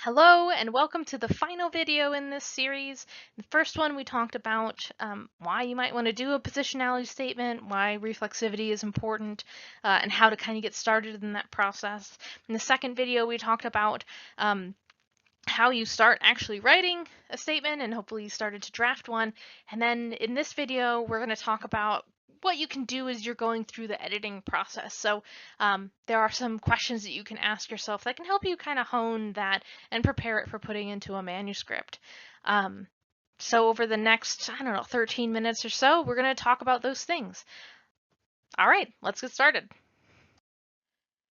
Hello and welcome to the final video in this series. The first one we talked about why you might want to do a positionality statement, why reflexivity is important, and how to kind of get started in that process. In the second video we talked about how you start actually writing a statement, and hopefully you started to draft one. And then in this video we're going to talk about what you can do as you're going through the editing process. So there are some questions that you can ask yourself that can help you kind of hone that and prepare it for putting into a manuscript. So over the next, 13 minutes or so, we're going to talk about those things. All right, let's get started.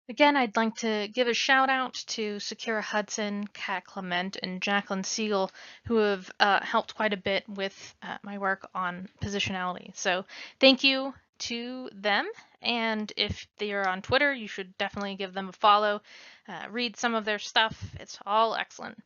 Again, I'd like to give a shout out to Sakura Hudson, Kat Clement, and Jacqueline Siegel, who have helped quite a bit with my work on positionality. So thank you to them. And if they are on Twitter, you should definitely give them a follow. Read some of their stuff. It's all excellent.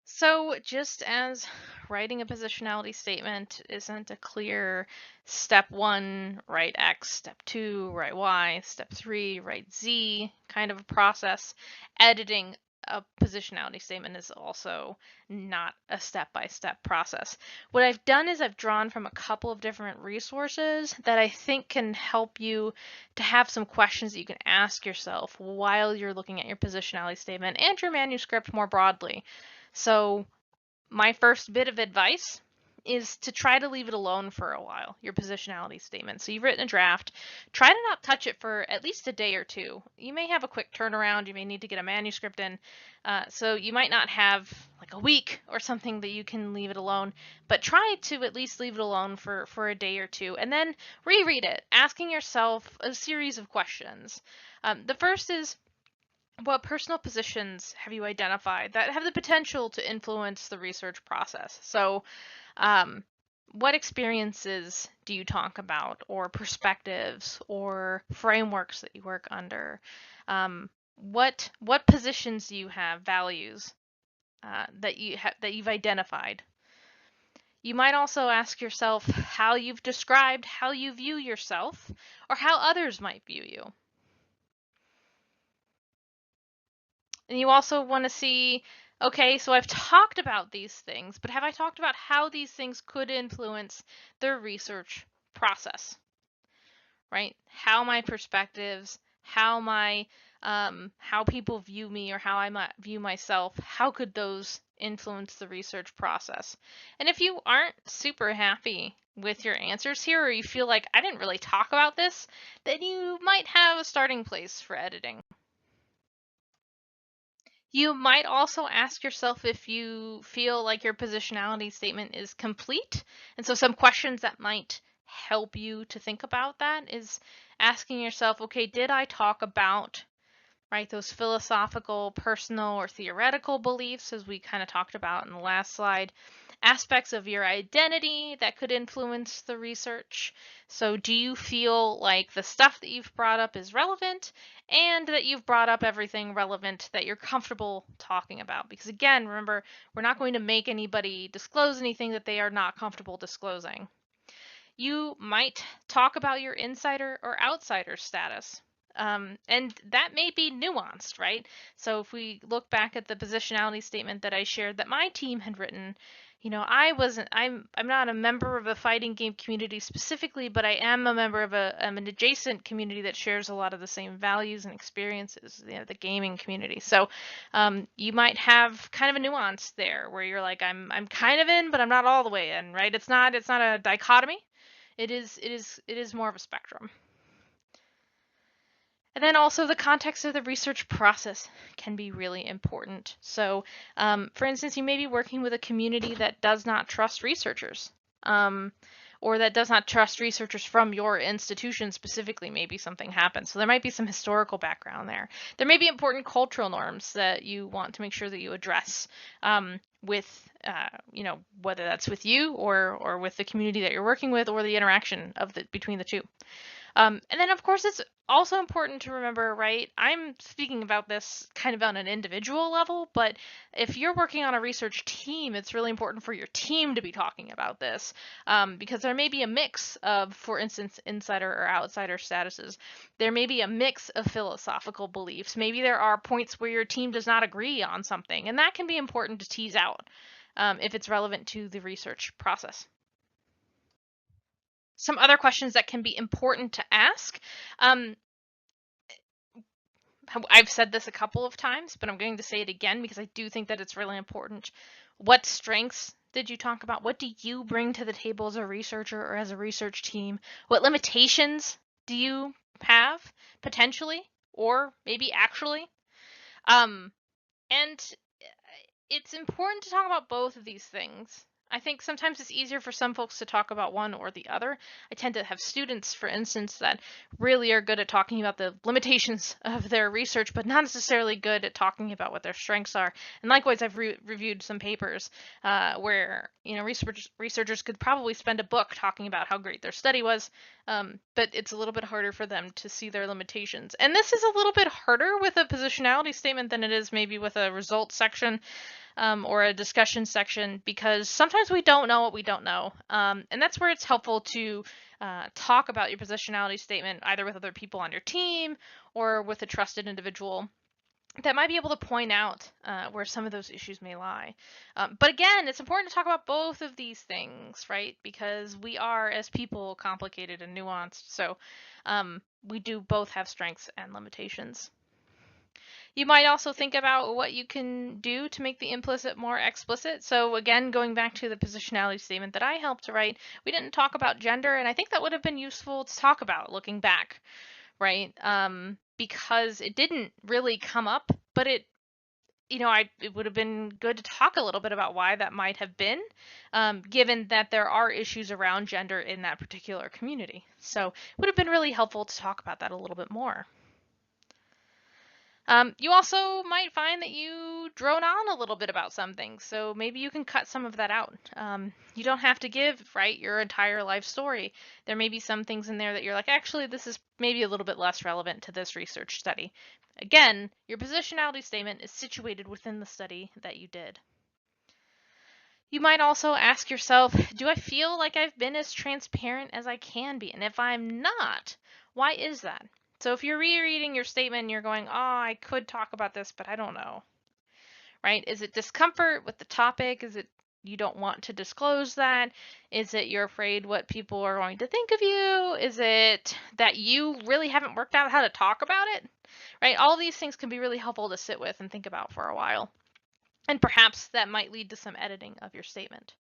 So just as writing a positionality statement isn't a clear step 1, write X, step 2, write Y, step 3, write Z kind of a process, editing a positionality statement is also not a step-by-step process. What I've done is I've drawn from a couple of different resources that I think can help you to have some questions that you can ask yourself while you're looking at your positionality statement and your manuscript more broadly. So my first bit of advice is to try to leave it alone for a while, your positionality statement. So you've written a draft, try to not touch it for at least a day or two. You may have a quick turnaround, you may need to get a manuscript in, so you might not have like a week or something that you can leave it alone, but try to at least leave it alone for a day or two, and then reread it, asking yourself a series of questions. The first is, what personal positions have you identified that have the potential to influence the research process? So, what experiences do you talk about, or perspectives, or frameworks that you work under? What positions do you have, values that you've identified? You might also ask yourself how you've described how you view yourself, or how others might view you. And you also want to see, okay, so I've talked about these things, but have I talked about how these things could influence the research process, right? How my perspectives, how people view me, or how I might view myself, how could those influence the research process? And if you aren't super happy with your answers here, or you feel like I didn't really talk about this, then you might have a starting place for editing. You might also ask yourself if you feel like your positionality statement is complete. And so some questions that might help you to think about that is asking yourself, okay, did I talk about, right, those philosophical, personal, or theoretical beliefs, as we kind of talked about in the last slide, aspects of your identity that could influence the research? So do you feel like the stuff that you've brought up is relevant, and that you've brought up everything relevant that you're comfortable talking about? Because again, remember, we're not going to make anybody disclose anything that they are not comfortable disclosing. You might talk about your insider or outsider status. And that may be nuanced, right? So if we look back at the positionality statement that I shared that my team had written, I'm not a member of a fighting game community specifically, but I am a member of an adjacent community that shares a lot of the same values and experiences, the gaming community. So you might have kind of a nuance there where you're like, I'm kind of in, but I'm not all the way in, right? It's not a dichotomy. It is more of a spectrum. And then also the context of the research process can be really important. So, for instance, you may be working with a community that does not trust researchers, or that does not trust researchers from your institution specifically. Maybe something happened. So there might be some historical background there. There may be important cultural norms that you want to make sure that you address with, whether that's with you or with the community that you're working with, or the interaction between the two. And then, of course, it's also important to remember, right? I'm speaking about this kind of on an individual level, but if you're working on a research team, it's really important for your team to be talking about this, because there may be a mix of, for instance, insider or outsider statuses. There may be a mix of philosophical beliefs. Maybe there are points where your team does not agree on something, and that can be important to tease out if it's relevant to the research process. Some other questions that can be important to ask. I've said this a couple of times, but I'm going to say it again because I do think that it's really important. What strengths did you talk about? What do you bring to the table as a researcher or as a research team? What limitations do you have potentially or maybe actually? Um, and it's important to talk about both of these things. I think sometimes it's easier for some folks to talk about one or the other. I tend to have students, for instance, that really are good at talking about the limitations of their research, but not necessarily good at talking about what their strengths are. And likewise, I've reviewed some papers where researchers could probably spend a book talking about how great their study was, but it's a little bit harder for them to see their limitations. And this is a little bit harder with a positionality statement than it is maybe with a results section or a discussion section, because sometimes we don't know what we don't know. And that's where it's helpful to talk about your positionality statement either with other people on your team or with a trusted individual that might be able to point out where some of those issues may lie. But again, it's important to talk about both of these things, right? Because we are, as people, complicated and nuanced. So we do both have strengths and limitations. You might also think about what you can do to make the implicit more explicit. So again, going back to the positionality statement that I helped to write, we didn't talk about gender, and I think that would have been useful to talk about looking back, right? Because it didn't really come up, but it would have been good to talk a little bit about why that might have been, given that there are issues around gender in that particular community. So it would have been really helpful to talk about that a little bit more. You also might find that you drone on a little bit about some things, so maybe you can cut some of that out. You don't have to give, right, your entire life story. There may be some things in there that you're like, actually, this is maybe a little bit less relevant to this research study. Again, your positionality statement is situated within the study that you did. You might also ask yourself, do I feel like I've been as transparent as I can be? And if I'm not, why is that? So if you're rereading your statement and you're going, oh, I could talk about this, but I don't know, right? Is it discomfort with the topic? Is it you don't want to disclose that? Is it you're afraid what people are going to think of you? Is it that you really haven't worked out how to talk about it, right? All these things can be really helpful to sit with and think about for a while. And perhaps that might lead to some editing of your statement.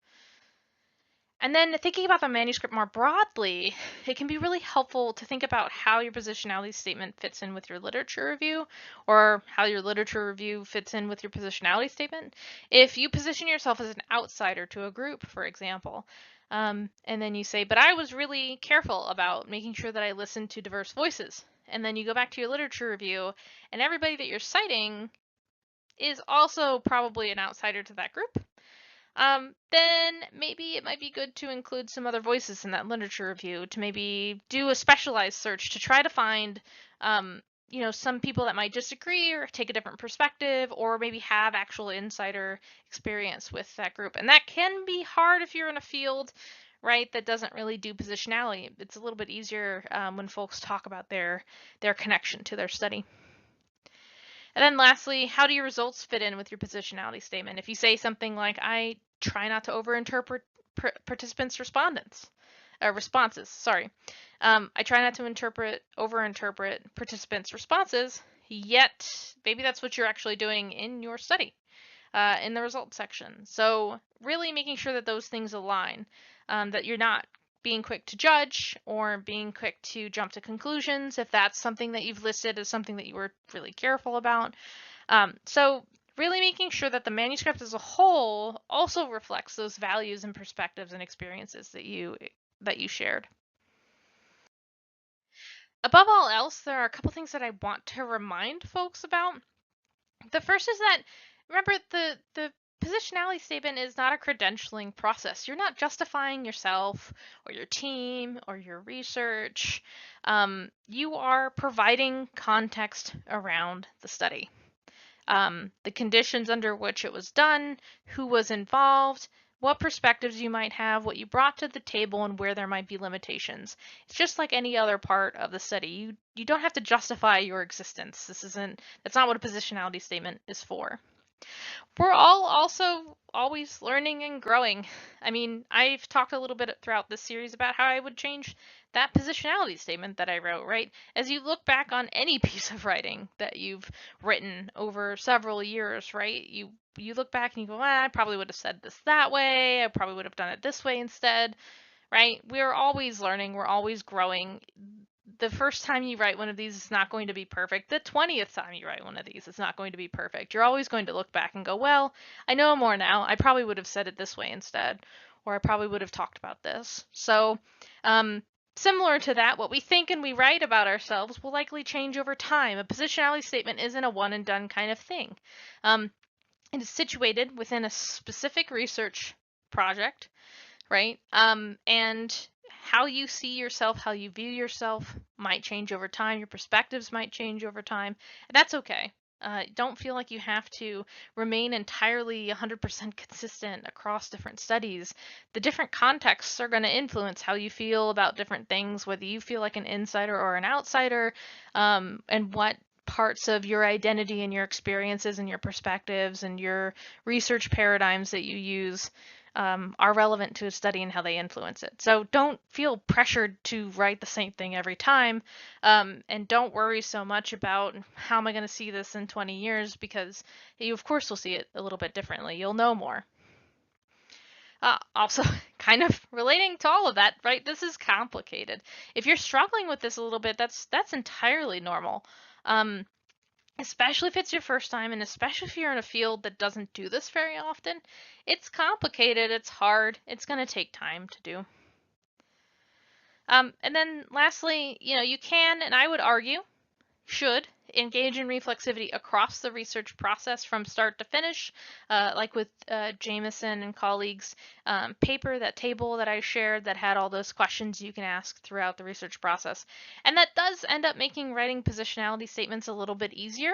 And then thinking about the manuscript more broadly, it can be really helpful to think about how your positionality statement fits in with your literature review, or how your literature review fits in with your positionality statement. If you position yourself as an outsider to a group, for example, and then you say, but I was really careful about making sure that I listened to diverse voices. And then you go back to your literature review, and everybody that you're citing is also probably an outsider to that group. Then maybe it might be good to include some other voices in that literature review, to maybe do a specialized search to try to find, some people that might disagree or take a different perspective, or maybe have actual insider experience with that group. And that can be hard if you're in a field, right, that doesn't really do positionality. It's a little bit easier when folks talk about their connection to their study. And then lastly, how do your results fit in with your positionality statement? If you say something like, I try not to overinterpret participants' responses, sorry. I try not to overinterpret participants' responses, yet maybe that's what you're actually doing in your study, in the results section. So really making sure that those things align, that you're not being quick to judge or being quick to jump to conclusions if that's something that you've listed as something that you were really careful about. So really making sure that the manuscript as a whole also reflects those values and perspectives and experiences that you shared. Above all else, there are a couple things that I want to remind folks about. The first is that, remember, the positionality statement is not a credentialing process. You're not justifying yourself or your team or your research. You are providing context around the study. The conditions under which it was done, who was involved, what perspectives you might have, what you brought to the table, and where there might be limitations. It's just like any other part of the study. You don't have to justify your existence. That's not what a positionality statement is for. We're all also always learning and growing. I mean, I've talked a little bit throughout this series about how I would change that positionality statement that I wrote, right? As you look back on any piece of writing that you've written over several years, right? You look back and you go, I probably would have said this that way. I probably would have done it this way instead, right? We're always learning, we're always growing. The first time you write one of these is not going to be perfect. The 20th time you write one of these is not going to be perfect. You're always going to look back and go, well, I know more now. I probably would have said it this way instead, or I probably would have talked about this. So, similar to that, what we think and we write about ourselves will likely change over time. A positionality statement isn't a one and done kind of thing. It is situated within a specific research project, right? And how you see yourself, how you view yourself might change over time. Your perspectives might change over time, and that's okay. Don't feel like you have to remain entirely 100% consistent across different studies. The different contexts are going to influence how you feel about different things, whether you feel like an insider or an outsider, and what parts of your identity and your experiences and your perspectives and your research paradigms that you use are relevant to a study and how they influence it. So don't feel pressured to write the same thing every time, and don't worry so much about how am I going to see this in 20 years, because you of course will see it a little bit differently. You'll know more. Also, kind of relating to all of that, right? This is complicated. If you're struggling with this a little bit, that's entirely normal. Um, Especially if it's your first time, and especially if you're in a field that doesn't do this very often. It's complicated, it's hard, it's going to take time to do. And then lastly, you can, and I would argue, should engage in reflexivity across the research process from start to finish, like with Jameson and colleagues' paper, that table that I shared that had all those questions you can ask throughout the research process. And that does end up making writing positionality statements a little bit easier.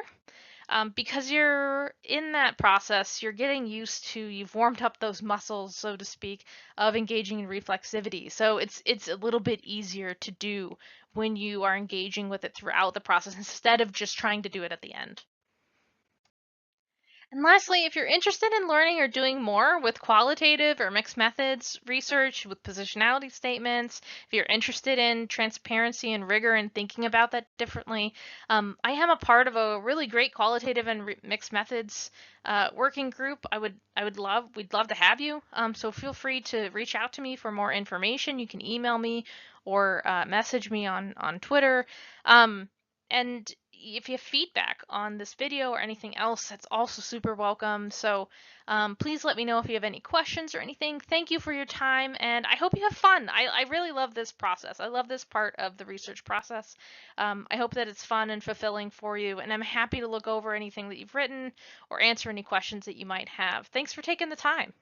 Because you're in that process, you're getting used to, you've warmed up those muscles, so to speak, of engaging in reflexivity. So it's a little bit easier to do when you are engaging with it throughout the process instead of just trying to do it at the end. And lastly, if you're interested in learning or doing more with qualitative or mixed methods research with positionality statements, if you're interested in transparency and rigor and thinking about that differently, I am a part of a really great qualitative and mixed methods working group. We'd love to have you. So feel free to reach out to me for more information. You can email me or message me on Twitter. And if you have feedback on this video or anything else, that's also super welcome. So please let me know if you have any questions or anything. Thank you for your time, and I hope you have fun. I really love this process. I love this part of the research process. I hope that it's fun and fulfilling for you, and I'm happy to look over anything that you've written or answer any questions that you might have. Thanks for taking the time.